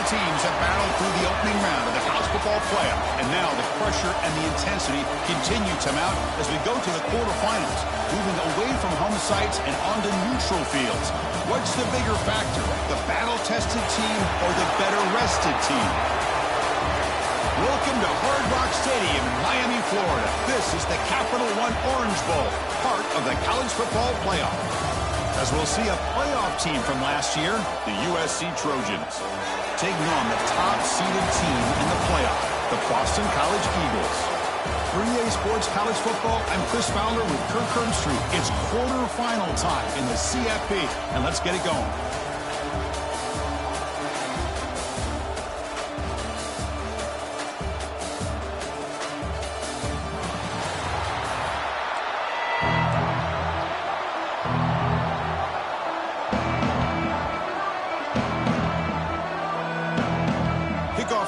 teams have battled through the opening round of the college football playoff, and now the pressure and the intensity continue to mount as we go to the quarterfinals, moving away from home sites and onto neutral fields. What's the bigger factor, the battle-tested team or the better-rested team? Welcome to Hard Rock Stadium in Miami, Florida. This is the Capital One Orange Bowl, part of the college football playoff. As we'll see a playoff team from last year, the USC Trojans, taking on the top-seeded team in the playoff, the Boston College Eagles. 3A Sports College Football, I'm Chris Fowler with Kirk Herbstreit. It's quarterfinal time in the CFB, and let's get it going.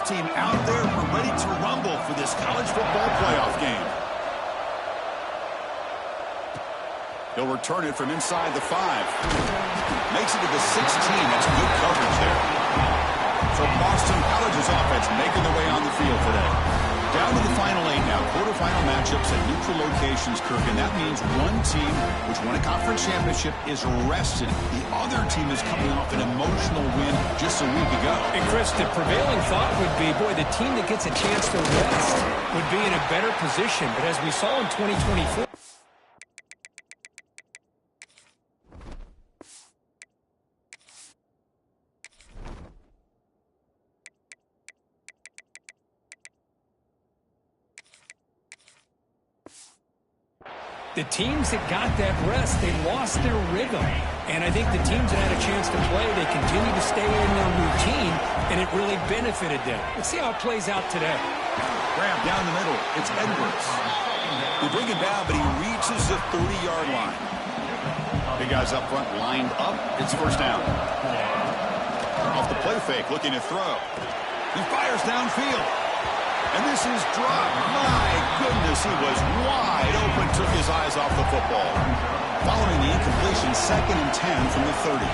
Team out there, we're ready to rumble for this college football playoff game. He'll return it from inside the 5. Makes it to the 16. That's good coverage there. So Boston College's offense making their way on the field today. Down to the final 8 now. Quarterfinal matchups at neutral locations, Kirk, and that means one team which won a conference championship is rested. The other team is coming off an emotional win just a week ago. And Chris, the prevailing thought would be, boy, the team that gets a chance to rest would be in a better position. But as we saw in 2024, the teams that got that rest, they lost their rhythm. And I think the teams that had a chance to play, they continue to stay in their routine, and it really benefited them. Let's see how it plays out today. Grab down the middle. It's Edwards. They bring him down, but he reaches the 30-yard line. Big guys up front lined up. It's first down. Off the play fake, looking to throw. He fires downfield. And this is dropped. My goodness, he was wide open, took his eyes off the football. Following the incompletion, 2nd and 10 from the 30.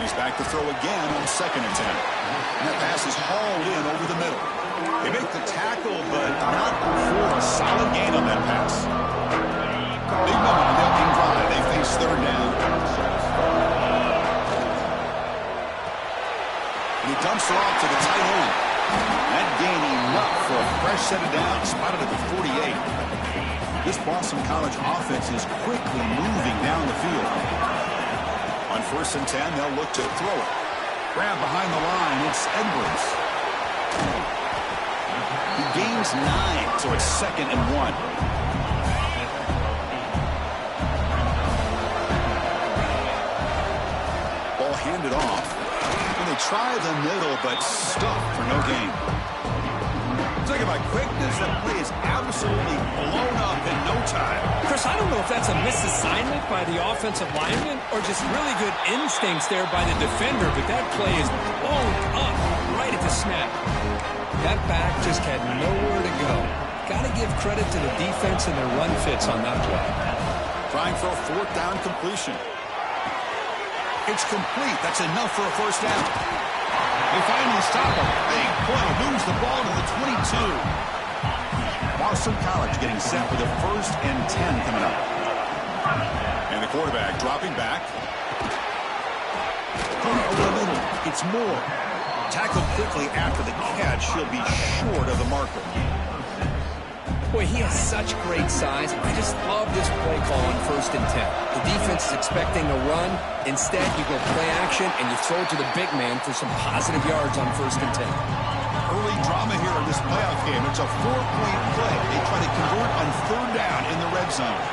He's back to throw again on 2nd and 10. And that pass is hauled in over the middle. They make the tackle, but not for a solid gain on that pass. Big moment on the opening drive. They face 3rd down. And he dumps it off to the tight end. That gain enough for a fresh set of downs, spotted at the 48. This Boston College offense is quickly moving down the field. On 1st and 10, they'll look to throw it. Grab behind the line, it's Edwards. He gains 9, so it's 2nd and 1. Ball handed off. And they try the middle, but stuffed for no gain. Talk about quickness, that play is absolutely blown up in no time. Chris, I don't know if that's a misassignment by the offensive lineman or just really good instincts there by the defender, but that play is blown up right at the snap. That back just had nowhere to go. Got to give credit to the defense and their run fits on that play. Trying for a 4th down completion. It's complete. That's enough for a first down. They finally stop a big play. Moves the ball to the 22. Boston College getting set with a 1st and 10 coming up. And the quarterback dropping back. Over the middle. It's Moore. Tackled quickly after the catch. He'll be short of the marker. Boy, he has such great size. I just love this play call on 1st and 10. The defense is expecting a run. Instead, you go play action, and you throw to the big man for some positive yards on 1st and 10. Early drama here in this playoff game. It's a 4-point play. They try to convert on 3rd down in the red zone.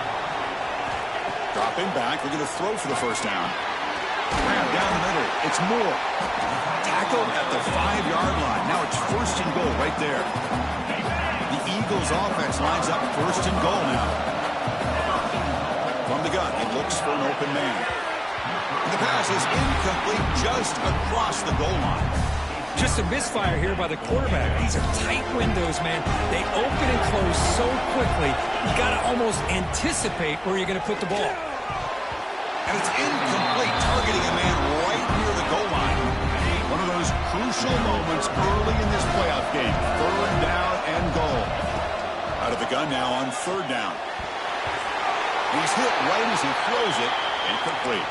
Dropping back. We're going to throw for the first down. Grab down the middle. It's Moore. Tackled at the 5-yard line. Now it's 1st and goal right there. The Eagles offense lines up 1st and goal now. From the gun, he looks for an open man. The pass is incomplete just across the goal line. Just a misfire here by the quarterback. These are tight windows, man. They open and close so quickly, you got to almost anticipate where you're going to put the ball. And it's incomplete, targeting a man right near the goal line. One of those crucial moments early in this playoff game. 3rd down and goal. Out of the gun now on 3rd down. He's hit right as he throws it. Incomplete.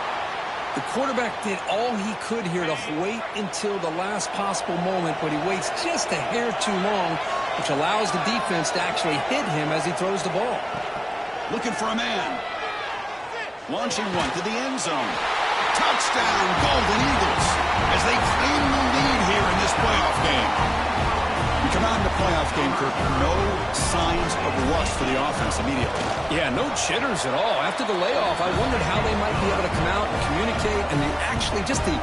The quarterback did all he could here to wait until the last possible moment, but he waits just a hair too long, which allows the defense to actually hit him as he throws the ball. Looking for a man. Launching one to the end zone. Touchdown, Golden Eagles, as they claim the lead here in this playoff game. We come out in the playoff game, Kirk, no signs of rust for the offense immediately. Yeah, no jitters at all. After the layoff, I wondered how they might be able to come out and communicate, and actually just the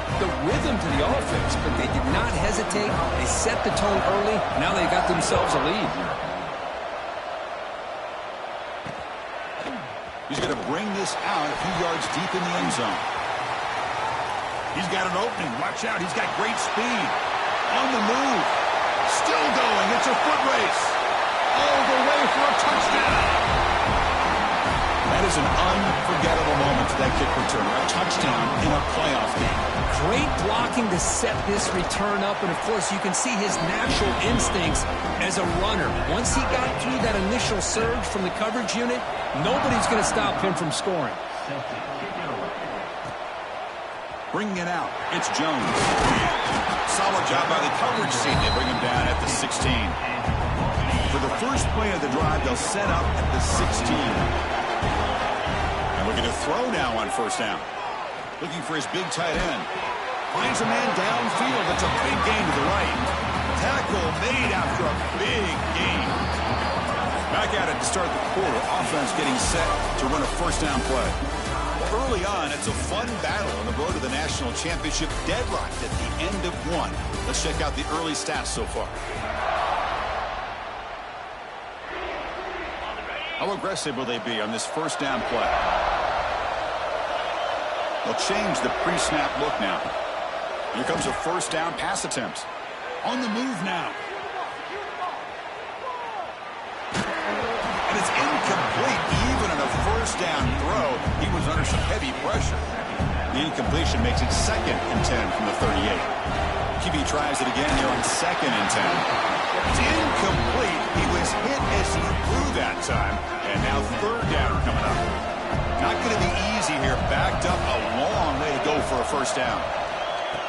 rhythm to the offense, but they did not hesitate. They set the tone early. Now they got themselves a lead. He's going to bring this out a few yards deep in the end zone. He's got an opening. Watch out. He's got great speed. On the move. Still going. It's a foot race. All the way for a touchdown. That is an unforgettable moment for that kick return. A touchdown in a playoff game. Great blocking to set this return up, and of course you can see his natural instincts as a runner. Once he got through that initial surge from the coverage unit, nobody's going to stop him from scoring. Bringing it out, it's Jones. Solid job by the coverage team. They bring him down at the 16. For the first play of the drive, they'll set up at the 16. And looking to throw now on 1st down. Looking for his big tight end. Finds a man downfield. That's a big gain to the right. Tackle made after a big gain. Back at it to start the quarter. Offense getting set to run a 1st down play. Early on, it's a fun battle on the road to the national championship, deadlocked at the end of 1. Let's check out the early stats so far. How aggressive will they be on this 1st down play? They'll change the pre-snap look now. Here comes a 1st down pass attempt. On the move now. And it's incomplete. Even on a 1st down throw, he was under some heavy pressure. The incompletion makes it 2nd and 10 from the 38. QB tries it again here on 2nd and 10. It's incomplete. He was hit as he threw that time. And now 3rd down coming up. Not going to be easy here. Backed up a long way to go for a 1st down.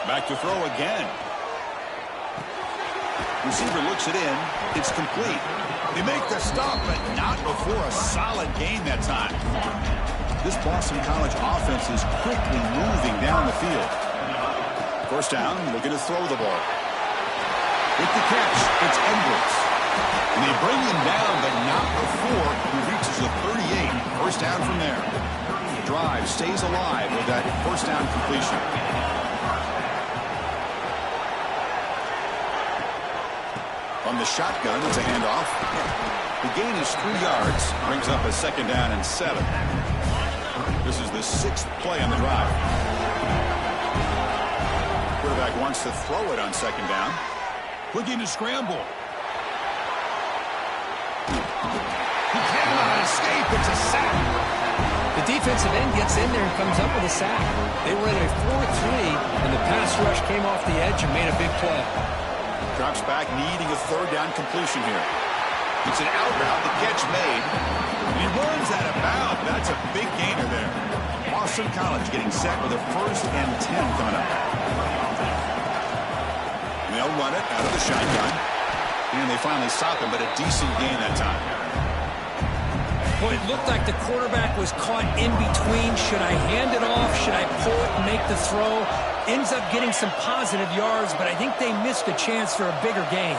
Back to throw again. Receiver looks it in. It's complete. They make the stop, but not before a solid gain that time. This Boston College offense is quickly moving down the field. 1st down, looking to throw the ball. With the catch, it's Edwards. And they bring him down, but not before he reaches the 38. 1st down from there. The drive stays alive with that 1st down completion. On the shotgun, it's a handoff. The gain is 3 yards. Brings up a 2nd down and 7. This is the 6th play on the drive. Quarterback wants to throw it on 2nd down. Looking to scramble. He cannot escape. It's a sack. The defensive end gets in there and comes up with a sack. They were in a 4-3, and the pass rush came off the edge and made a big play. Drops back, needing a 3rd down completion here. It's an out route, the catch made. And he runs out of bounds. That's a big gainer there. Boston College getting set with a 1st and 10 coming up. And they'll run it out of the shotgun. And they finally stop him, but a decent gain that time. Well, it looked like the quarterback was caught in between. Should I hand it off? Should I pull it and make the throw? Ends up getting some positive yards, but I think they missed a chance for a bigger gain.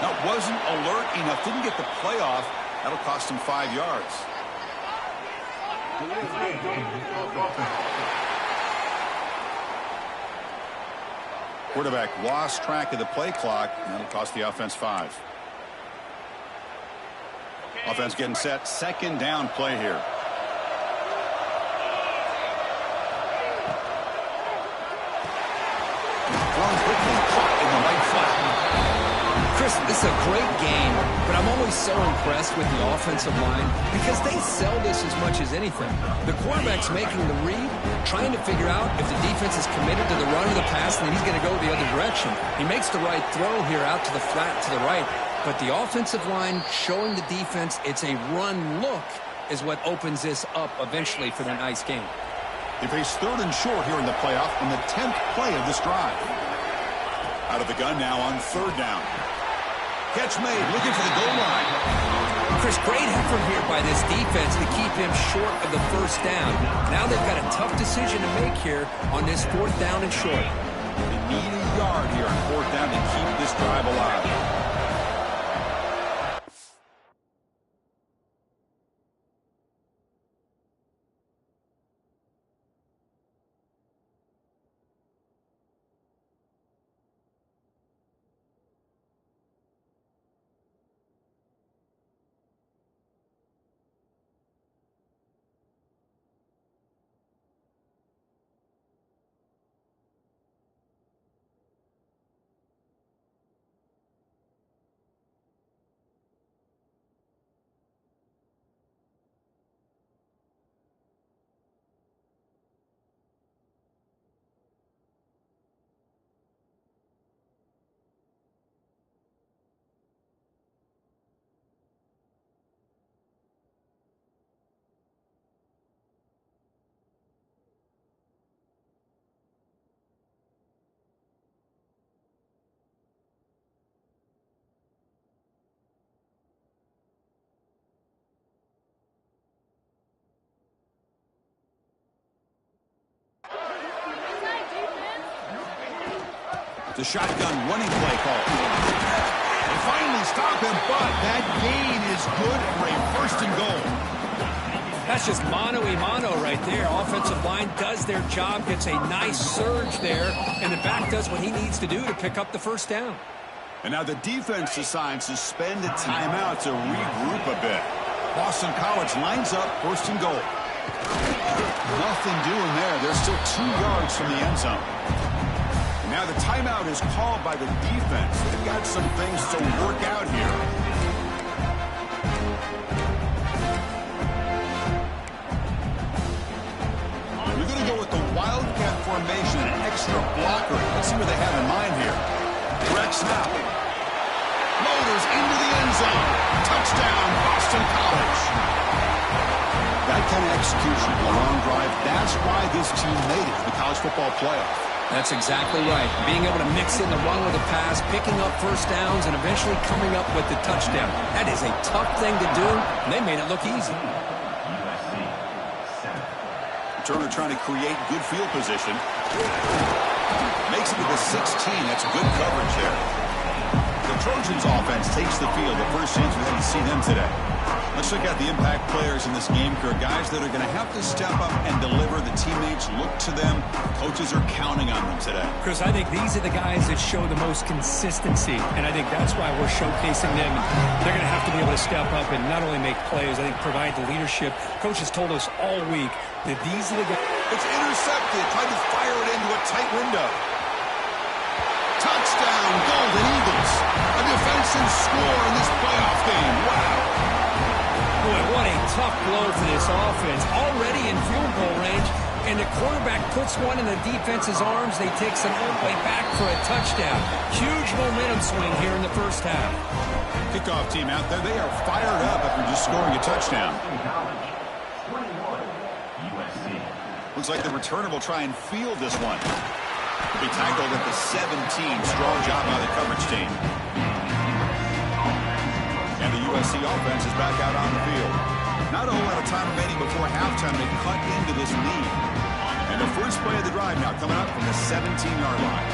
Now, wasn't alert enough. Didn't get the playoff. That'll cost him 5 yards. Quarterback lost track of the play clock, and that'll cost the offense 5. Offense getting set. 2nd down play here. Thrown quickly, caught in the right flat. Chris, this is a great game, but I'm always so impressed with the offensive line because they sell this as much as anything. The quarterback's making the read, trying to figure out if the defense is committed to the run or the pass, and then he's going to go the other direction. He makes the right throw here out to the flat to the right, but the offensive line showing the defense it's a run look is what opens this up eventually for that nice game. They face 3rd and short here in the playoff on the 10th play of this drive. Out of the gun now on 3rd down. Catch made, looking for the goal line. Chris, great effort here by this defense to keep him short of the 1st down. Now they've got a tough decision to make here on this 4th down and short. They need a yard here on 4th down to keep this drive alive. It's a shotgun running play call. They finally stop him, but that gain is good for a 1st and goal. That's just mano-a-mano right there. Offensive line does their job, gets a nice surge there, and the back does what he needs to do to pick up the 1st down. And now the defense decides to spend a timeout to regroup a bit. Boston College lines up 1st and goal. Nothing doing there. They're still 2 yards from the end zone. Now the timeout is called by the defense. They've got some things to work out here. We're going to go with the Wildcat formation, an extra blocker. Let's see what they have in mind here. Direct snap. Motors into the end zone. Touchdown, Boston College. That kind of execution, a long drive, that's why this team made it to the college football playoff. That's exactly right. Being able to mix in the run with the pass, picking up 1st downs, and eventually coming up with the touchdown. That is a tough thing to do, and they made it look easy. Turner trying to create good field position. Makes it to the 16. That's good coverage there. The Trojans offense takes the field. The first chance we had to see them today. Let's check out the impact players in this game, Kurt. Guys that are going to have to step up and deliver. The teammates look to them. Coaches are counting on them today. Chris, I think these are the guys that show the most consistency, and I think that's why we're showcasing them. They're going to have to be able to step up and not only make plays, I think provide the leadership. Coaches told us all week that these are the guys. It's intercepted. Tried to fire it into a tight window. Touchdown, Golden Eagles. A defensive score in this playoff game. Wow. Boy, what a tough blow for this offense. Already in field goal range, and the quarterback puts one in the defense's arms. They take some all the way back for a touchdown. Huge momentum swing here in the 1st half. Kickoff team out there. They are fired up after just scoring a touchdown. Looks like the returner will try and field this one. He tackled at the 17. Strong job by the coverage team. And the USC offense is back out on the field. Not a whole lot of time remaining before halftime to cut into this lead. And the first play of the drive now coming up from the 17-yard line.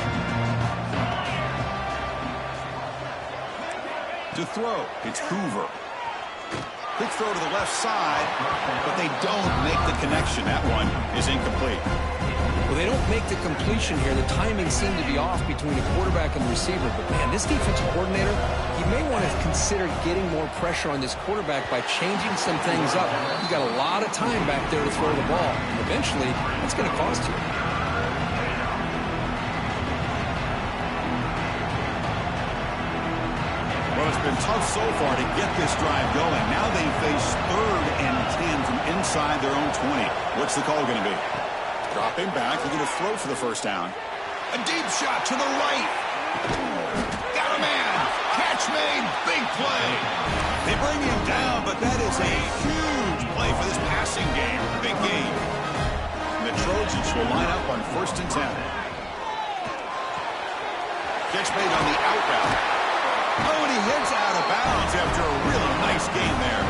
To throw, it's Hoover. Quick throw to the left side, but they don't make the connection. That one is incomplete. Well, they don't make the completion here. The timing seemed to be off between the quarterback and the receiver. But, man, this defensive coordinator, he may want to consider getting more pressure on this quarterback by changing some things up. You got a lot of time back there to throw the ball. And eventually, it's going to cost you. been tough so far to get this drive going. Now they face 3rd and 10 from inside their own 20. What's the call going to be? Dropping back. They're going to throw for the first down. A deep shot to the right. Got a man. Catch made. Big play. They bring him down, but that is a huge play for this passing game. Big game. And the Trojans will line up on 1st and 10. Catch made on the out route. Oh, and he heads out of bounds after a really nice game there.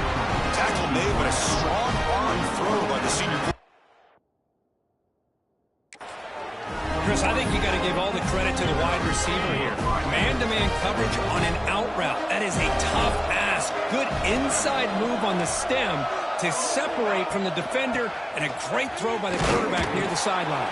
Tackle made, but a strong arm throw by the senior. Chris, I think you got to give all the credit to the wide receiver here. Man-to-man coverage on an out route. That is a tough ask. Good inside move on the stem to separate from the defender, and a great throw by the quarterback near the sideline.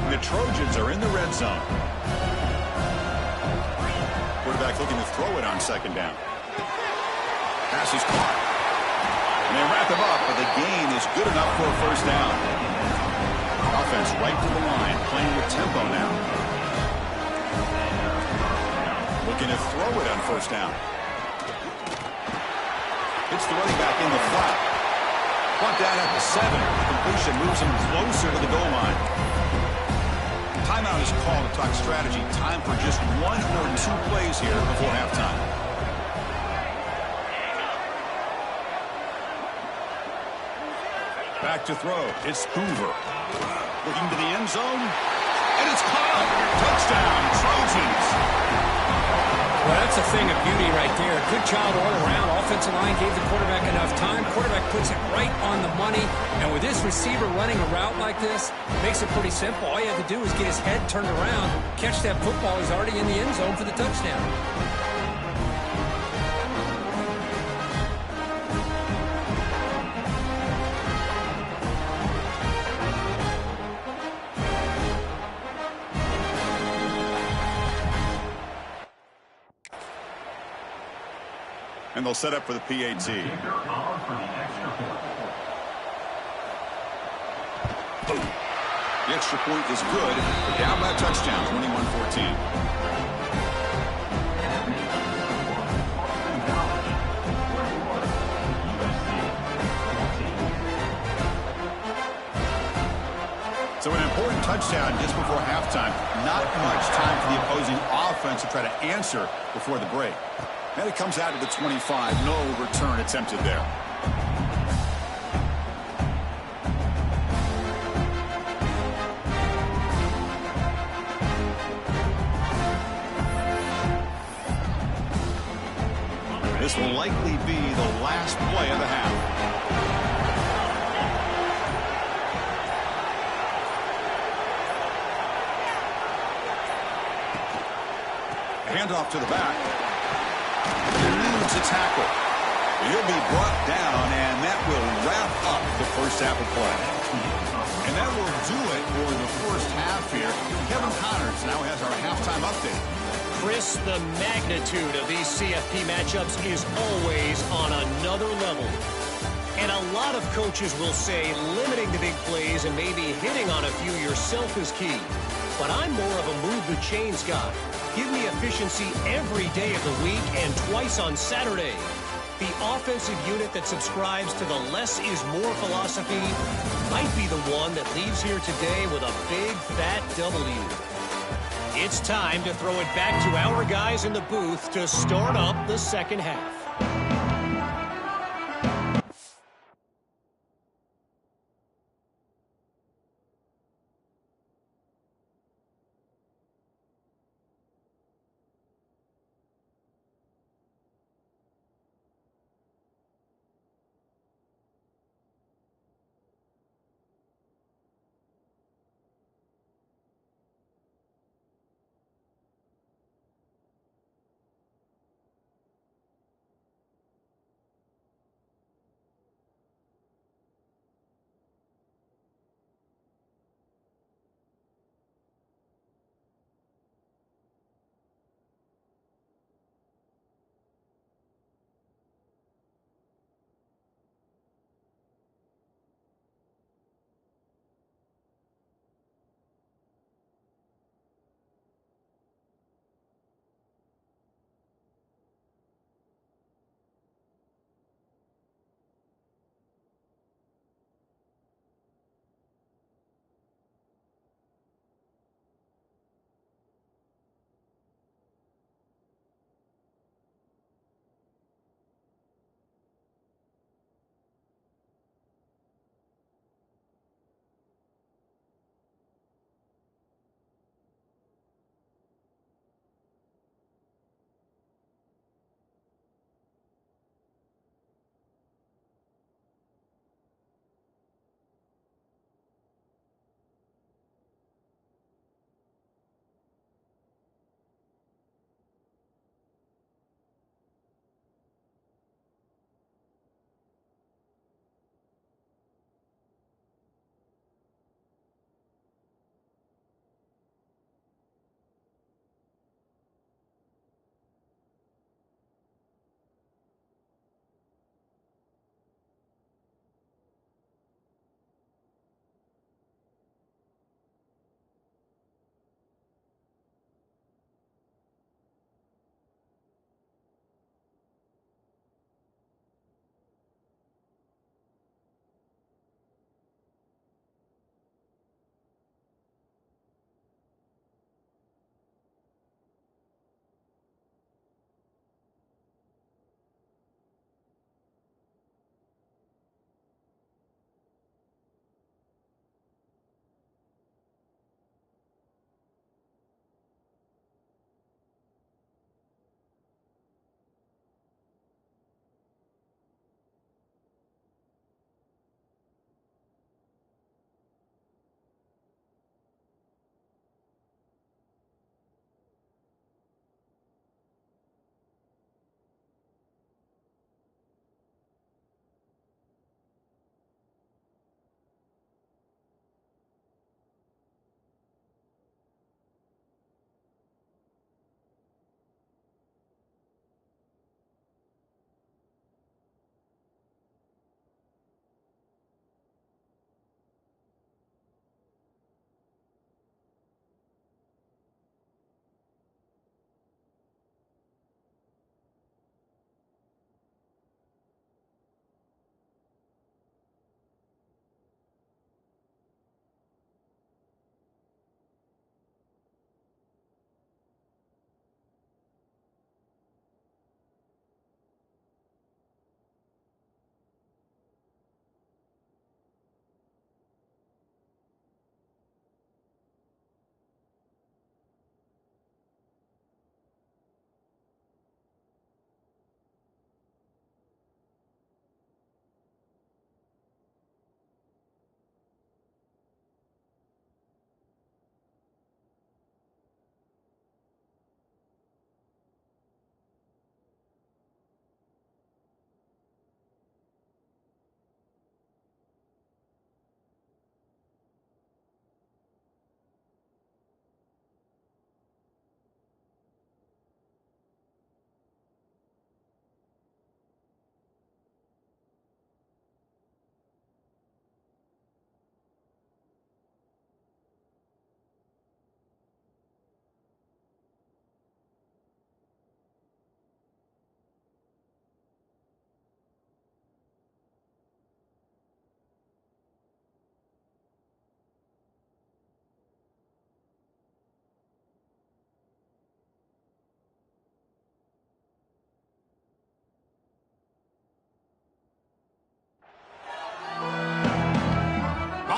The Trojans are in the red zone. Quarterback looking to throw it on 2nd down. Pass is caught. And they wrap him up, but the gain is good enough for a 1st down. Offense right to the line, playing with tempo now. Looking to throw it on 1st down. It's the running back in the flat. Punt down at the 7. The completion moves him closer to the goal line. Timeout is called to talk strategy. Time for just 1 or 2 plays here before halftime. Back to throw. It's Hoover. Looking to the end zone. And it's caught. Touchdown, Trojans. Well, that's a thing of beauty right there. Good job all around. Offensive line gave the quarterback enough time. Quarterback puts it right on the money. And with this receiver running a route like this, makes it pretty simple. All you have to do is get his head turned around, catch that football. He's already in the end zone for the touchdown. And they'll set up for the PAT. Boom. The extra point is good. They're down by a touchdown, 21-14. So an important touchdown just before halftime. Not much time for the opposing offense to try to answer before the break. And it comes out to the 25. No return attempted there. This will likely be the last play of the half. Handoff to the back. Eludes a tackle. He'll be brought down, and that will wrap up the first half of play. And that will do it for the first half here. Kevin Connors now has our halftime update. Chris, the magnitude of these CFP matchups is always on another level. And a lot of coaches will say limiting the big plays and maybe hitting on a few yourself is key. But I'm more of a move the chains guy. Give me efficiency every day of the week and twice on Saturday. The offensive unit that subscribes to the less is more philosophy might be the one that leaves here today with a big fat W. It's time to throw it back to our guys in the booth to start up the second half.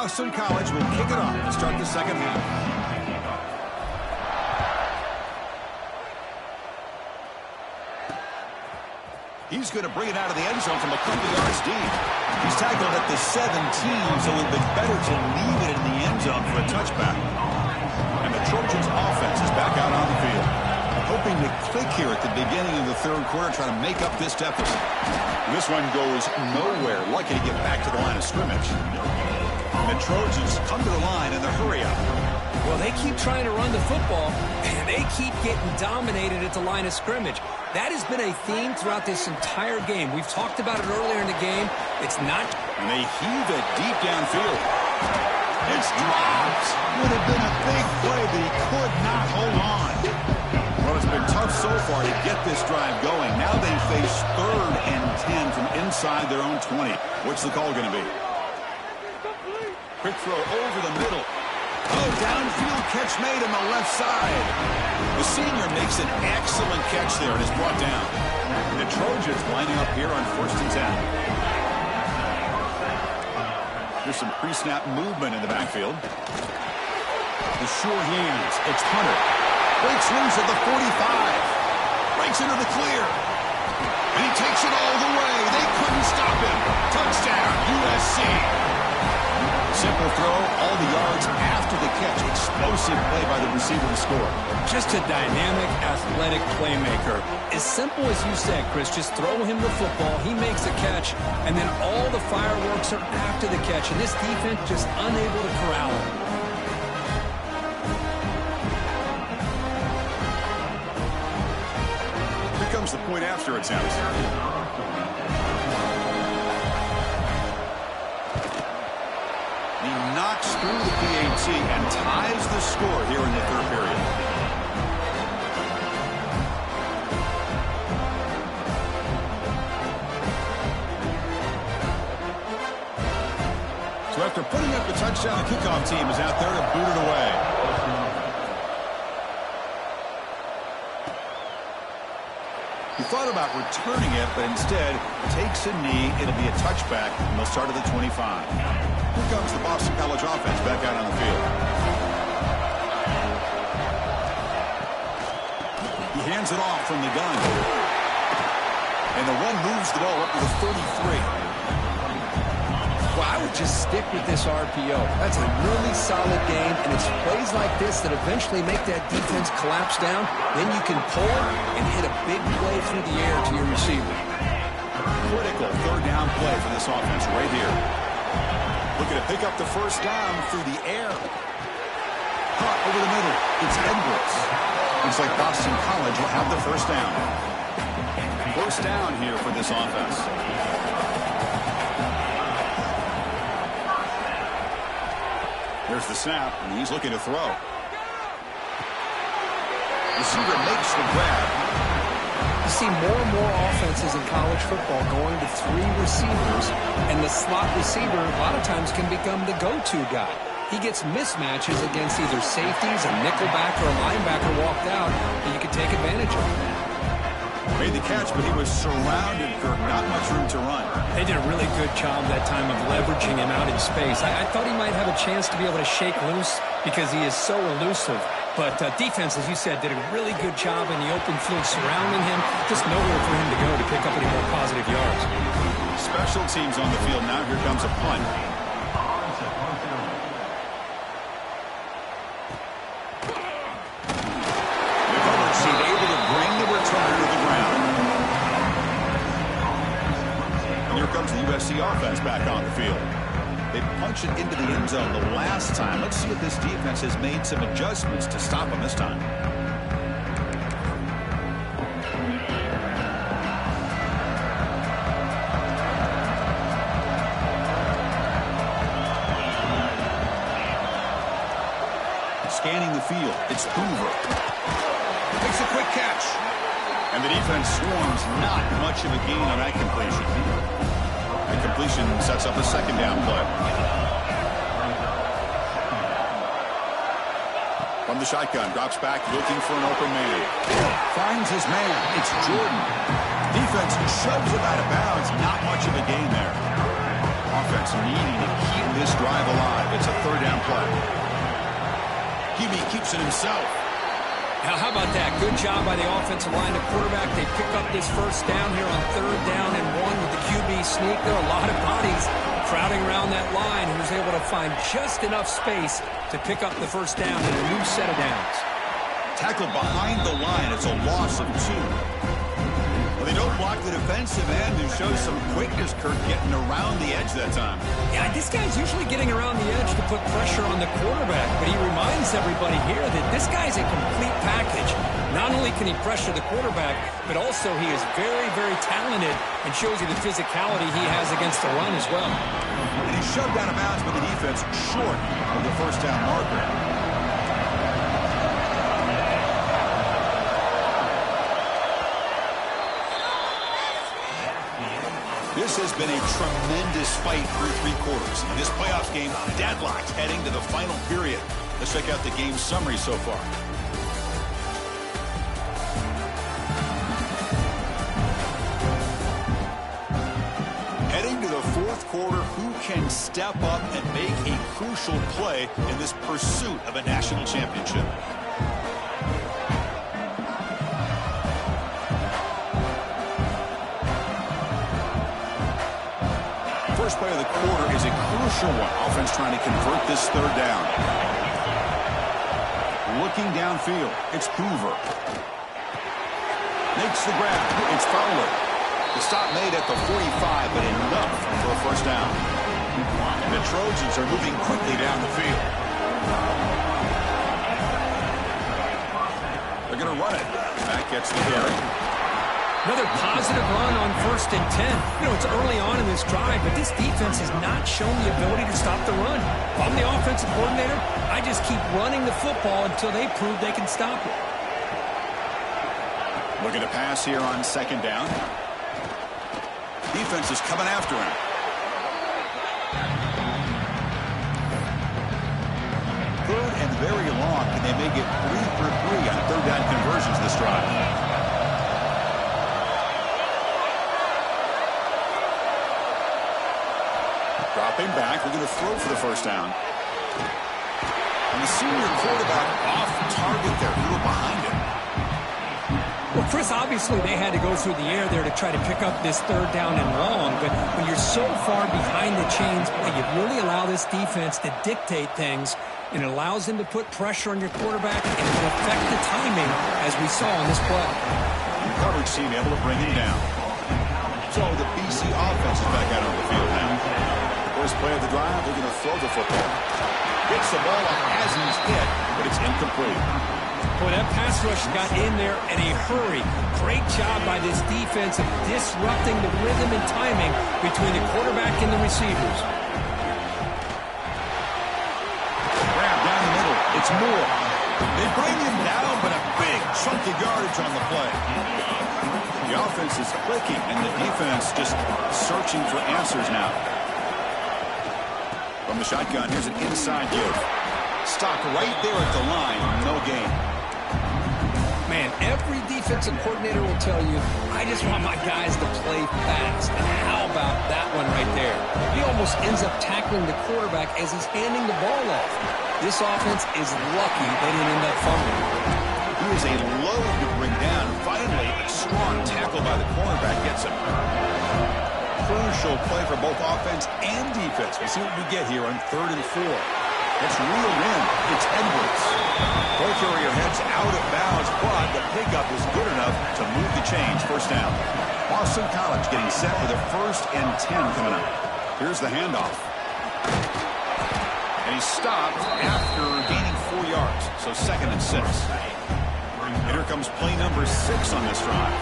Boston College will kick it off to start the second half. He's going to bring it out of the end zone from a couple yards deep. He's tackled at the 17, so it would be better to leave it in the end zone for a touchback. And the Trojans' offense is back out on the field, hoping to click here at the beginning of the third quarter, trying to make up this deficit. This one goes nowhere. Lucky to get back to the line of scrimmage. And the Trojans come to the line in the hurry-up. Well, they keep trying to run the football, and they keep getting dominated at the line of scrimmage. That has been a theme throughout this entire game. We've talked about it earlier in the game. It's not... And they heave it deep downfield. It's dropped. Would have been a big play, but he could not hold on. Well, it's been tough so far to get this drive going. Now they face 3rd and 10 from inside their own 20. What's the call going to be? Quick throw over the middle. Oh, downfield catch made on the left side. The senior makes an excellent catch there and is brought down. The Trojans lining up here on 1st and 10. There's some pre-snap movement in the backfield. The sure hands. It's Hunter. Breaks loose at the 45. Breaks into the clear. And he takes it all the way. They couldn't stop him. Touchdown, USC. Simple throw, all the yards after the catch. Explosive play by the receiver to score. Just a dynamic, athletic playmaker. As simple as you said, Chris, just throw him the football, he makes a catch, and then all the fireworks are after the catch, and this defense just unable to corral him. Here comes the point after attempt. He knocks through the PAT and ties the score here in the third period. So after putting up the touchdown, the kickoff team is out there to boot it away. He thought about returning it, but instead takes a knee. It'll be a touchback, and they'll start at the 25. Here comes the Boston College offense back out on the field. He hands it off from the gun. And the one moves the ball up to the 33. Well, I would just stick with this RPO. That's a really solid game, and it's plays like this that eventually make that defense collapse down. Then you can pull and hit a big play through the air to your receiver. Critical third down play for this offense right here. Looking to pick up the first down through the air. Caught over the middle. It's Edwards. Looks like Boston College will have the first down. First down here for this offense. There's the snap, and he's looking to throw. Receiver makes the grab. You see more and more offenses in college football going to 3 receivers, and the slot receiver a lot of times can become the go-to guy. He gets mismatches against either safeties, a nickelback, or a linebacker walked out that you can take advantage of. Made the catch, but he was surrounded, Kirk. Not much room to run. They did a really good job that time of leveraging him out in space. I thought he might have a chance to be able to shake loose because he is so elusive. But defense, as you said, did a really good job in the open field surrounding him. Just nowhere for him to go to pick up any more positive yards. Special teams on the field. Now here comes a punt. The cover seat able to bring the return to the ground. And here comes the USC offense back on the field. They punch it into the end zone the last time. Let's see if this defense has made some adjustments to stop them this time. Scanning the field, it's Hoover. Makes a quick catch. And the defense swarms, not much of a gain on that completion. The completion sets up a second down play. From the shotgun, drops back, looking for an open man. Finds his man. It's Jordan. Defense shoves him out of bounds. Not much of a gain there. Offense needing to keep this drive alive. It's a third down play. Hebe keeps it himself. Now, how about that? Good job by the offensive line. The quarterback, they pick up this first down here on 3rd down and 1 with the QB sneak. There are a lot of bodies crowding around that line. He was able to find just enough space to pick up the first down in a new set of downs. Tackled behind the line. It's a loss of 2. Well, they don't block the defensive end and show some quickness, Kirk, getting around the edge that time. Yeah, this guy's usually getting around the edge to put pressure on the quarterback, but he reminds everybody here that this guy's a complete package. Not only can he pressure the quarterback, but also he is very, very talented and shows you the physicality he has against the run as well. And he's shoved out of bounds by the defense short of the first down marker. This has been a tremendous fight through 3 quarters. In this playoffs game, deadlocked heading to the final period. Let's check out the game summary so far. Heading to the 4th quarter, who can step up and make a crucial play in this pursuit of a national championship? First play of the quarter is a crucial one. Offense trying to convert this 3rd down. Looking downfield, it's Hoover. Makes the grab. It's Fowler. The stop made at the 45, but enough for a first down. The Trojans are moving quickly down the field. They're going to run it. Back gets the carry. Another positive run on 1st and 10. You know, it's early on in this drive, but this defense has not shown the ability to stop the run. If I'm the offensive coordinator, I just keep running the football until they prove they can stop it. Looking to pass here on 2nd down. Defense is coming after him. Third and very long. Can they make it 3 for 3 on 3rd down conversions this drive? Dropping back, we're going to throw for the first down. And the senior quarterback off target there. We were behind him. Well, Chris, obviously they had to go through the air there to try to pick up this 3rd down and long, but when you're so far behind the chains, you really allow this defense to dictate things, and it allows them to put pressure on your quarterback and it will affect the timing, as we saw on this play. The coverage team able to bring him down. So the BC offense is back out on the field now. First play of the drive, they're going to throw the football. Gets the ball off as he's hit, but it's incomplete. Boy, that pass rush got in there in a hurry. Great job by this defense of disrupting the rhythm and timing between the quarterback and the receivers. Grab down the middle. It's Moore. They bring him down, but a big chunk of yardage on the play. The offense is clicking, and the defense just searching for answers now. From the shotgun, here's an inside youth. Stopped right there at the line. No gain. Man, every defensive coordinator will tell you, I just want my guys to play fast. And how about that one right there? He almost ends up tackling the quarterback as he's handing the ball off. This offense is lucky they didn't end up fumbling. He is a load to bring down. Finally, a strong tackle by the cornerback gets him. Crucial play for both offense and defense. We see what we get here on 3rd and 4. It's reeled in. It's Edwards. Ball carrier heads out of bounds, but the pickup is good enough to move the chains. First down. Boston College getting set for the 1st and 10 coming up. Here's the handoff. And he stopped after gaining 4 yards. So 2nd and 6. And here comes play number 6 on this drive.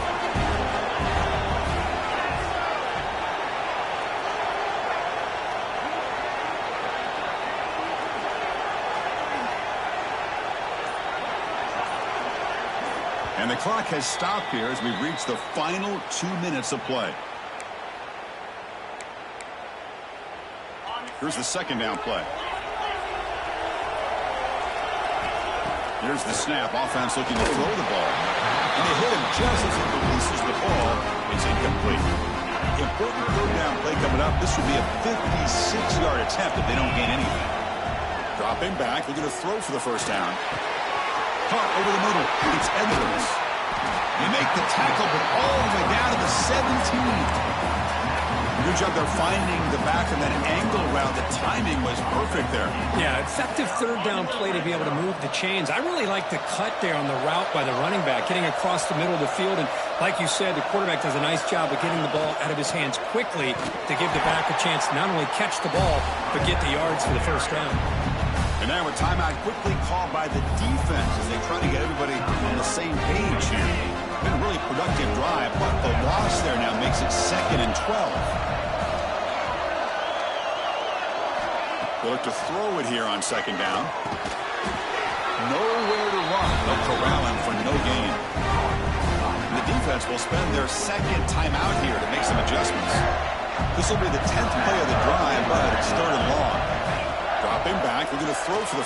And the clock has stopped here as we reach the final 2 minutes of play. Here's the 2nd down play. Here's the snap. Offense looking to throw the ball. And they hit him just as he releases the ball. It's incomplete. Important 3rd down play coming up. This would be a 56-yard attempt if they don't gain anything. Dropping back, they're going to throw for the first down. Caught over the middle. It's Edwards. They make the tackle, but all the way down to the 17. Good job there finding the back of that angle route. The timing was perfect there. Yeah, effective third down play to be able to move the chains. I really like the cut there on the route by the running back, getting across the middle of the field. And like you said, the quarterback does a nice job of getting the ball out of his hands quickly to give the back a chance to not only catch the ball, but get the yards for the first down. And now a timeout quickly called by the defense as they try to get everybody on the same page here. Been a really productive drive, but the loss there now makes it 2nd and 12. They look to throw it here on 2nd down. Nowhere to run. They'll corral him for no gain. And the defense will spend their 2nd timeout here to make some adjustments. This will be the 10th play of the drive, but it's 3rd and long. Dropping back, they're going to throw for the